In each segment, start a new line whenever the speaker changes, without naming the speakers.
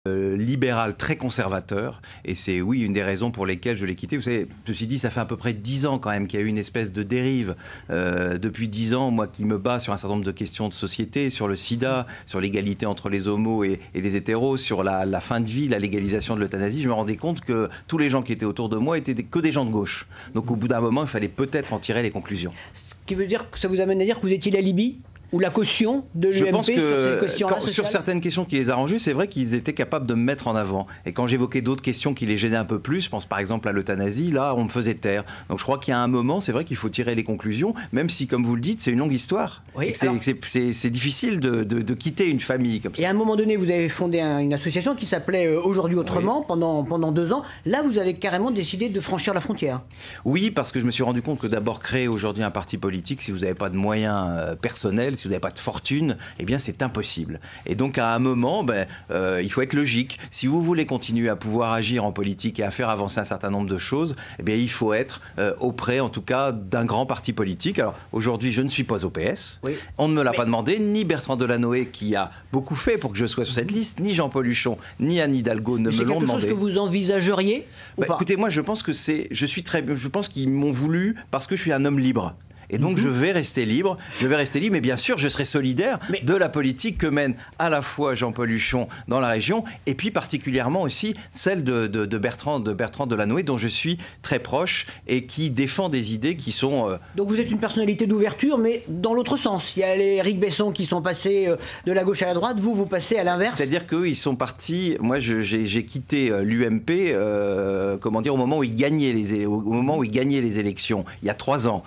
libéral très conservateur, et c'est oui une des raisons pour lesquelles je l'ai quitté. Vous savez, ceci dit, ça fait à peu près 10 ans quand même qu'il y a eu une espèce de dérive. Depuis 10 ans, moi qui me bats sur un certain nombre de questions de société, sur le sida, sur l'égalité entre les homos et les hétéros, sur la fin de vie, la légalisation de l'euthanasie, je me rendais compte que tous les gens qui étaient autour de moi étaient que des gens de gauche. Donc au bout d'un moment, il fallait peut-être en tirer les conclusions.
Ce qui veut dire que ça vous amène à dire que vous étiez la Libye ou la caution de l'UMP
Je pense que
sur
certaines questions qui les arrangeaient, c'est vrai qu'ils étaient capables de me mettre en avant. Et quand j'évoquais d'autres questions qui les gênaient un peu plus, je pense par exemple à l'euthanasie, là on me faisait taire. Donc je crois qu'il y a un moment, c'est vrai qu'il faut tirer les conclusions, même si comme vous le dites, c'est une longue histoire.
Oui,
c'est difficile de quitter une famille comme ça.
Et à un moment donné, vous avez fondé une association qui s'appelait Aujourd'hui Autrement, oui, pendant 2 ans. Là, vous avez carrément décidé de franchir la frontière.
Oui, parce que je me suis rendu compte que d'abord créer aujourd'hui un parti politique, si vous n'avez pas de moyens personnels, si vous n'avez pas de fortune, eh bien c'est impossible. Et donc à un moment, il faut être logique. Si vous voulez continuer à pouvoir agir en politique et à faire avancer un certain nombre de choses, eh bien il faut être auprès, en tout cas, d'un grand parti politique. Alors aujourd'hui, je ne suis pas au PS. Oui. On ne me l'a pas demandé, ni Bertrand Delanoë, qui a beaucoup fait pour que je sois sur cette liste, ni Jean-Paul Huchon, ni Anne Hidalgo ne me l'ont demandé.
C'est quelque chose que vous envisageriez ou pas?
Écoutez, moi je pense que je pense qu'ils m'ont voulu parce que je suis un homme libre. Et donc je vais rester libre, mais bien sûr je serai solidaire de la politique que mène à la fois Jean-Paul Huchon dans la région et puis particulièrement aussi celle de Bertrand Delanoë dont je suis très proche et qui défend des idées qui sont...
Donc vous êtes une personnalité d'ouverture mais dans l'autre sens. Il y a les Éric Besson qui sont passés de la gauche à la droite, vous passez à l'inverse.
C'est-à-dire qu'eux ils sont partis, moi j'ai quitté l'UMP au moment où ils gagnaient les élections, il y a 3 ans.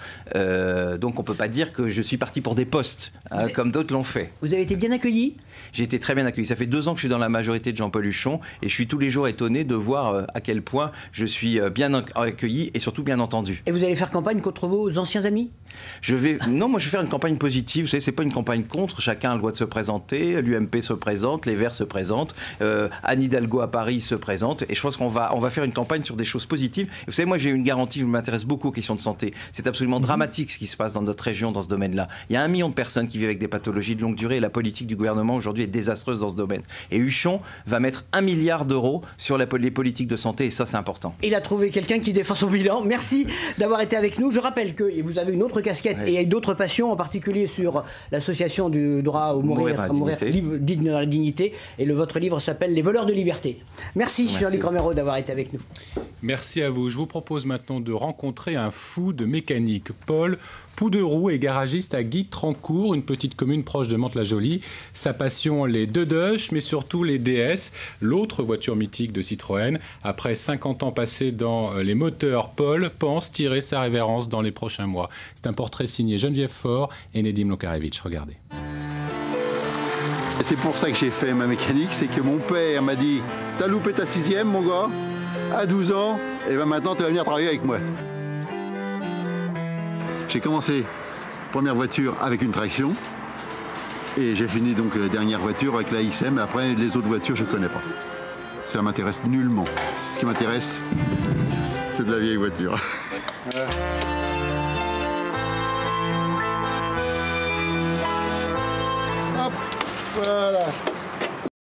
Donc on ne peut pas dire que je suis parti pour des postes, comme d'autres l'ont fait.
Vous avez été bien accueilli?
J'ai été très bien accueilli. Ça fait 2 ans que je suis dans la majorité de Jean-Paul Huchon et je suis tous les jours étonné de voir à quel point je suis bien accueilli et surtout bien entendu.
Et vous allez faire campagne contre vos anciens amis?
Non, moi je vais faire une campagne positive. Vous savez, c'est pas une campagne contre. Chacun a le droit de se présenter. L'UMP se présente, les Verts se présentent, Anne Hidalgo à Paris se présente. Et je pense qu'on va faire une campagne sur des choses positives. Et vous savez, moi j'ai une garantie. Je m'intéresse beaucoup aux questions de santé. C'est absolument dramatique ce qui se passe dans notre région dans ce domaine-là. Il y a 1 million de personnes qui vivent avec des pathologies de longue durée. Et la politique du gouvernement aujourd'hui est désastreuse dans ce domaine. Et Huchon va mettre 1 milliard d'euros sur les politiques de santé. Et ça, c'est important.
Il a trouvé quelqu'un qui défend son bilan. Merci d'avoir été avec nous. Je rappelle que vous avez une autre casquette et d'autres passions, en particulier sur l'association du droit au mourir digne dans la dignité. Et votre livre s'appelle Les voleurs de liberté. Merci Jean-Luc Romero d'avoir été avec nous.
Merci à vous. Je vous propose maintenant de rencontrer un fou de mécanique. Paul Pouderoux est garagiste à Guy-Trancourt, une petite commune proche de Mantes-la-Jolie. Sa passion, les Deutsch, mais surtout les DS, l'autre voiture mythique de Citroën. Après 50 ans passés dans les moteurs, Paul pense tirer sa révérence dans les prochains mois. C'est un portrait signé Geneviève Faure et Nedim Lokarevitch. Regardez.
C'est pour ça que j'ai fait ma mécanique, c'est que mon père m'a dit « T'as loupé ta 6e, mon gars, à 12 ans, et ben maintenant tu vas venir travailler avec moi. » J'ai commencé première voiture avec une traction et j'ai fini donc la dernière voiture avec la XM. Après les autres voitures je ne connais pas. Ça m'intéresse nullement. Ce qui m'intéresse, c'est de la vieille voiture. Hop, voilà.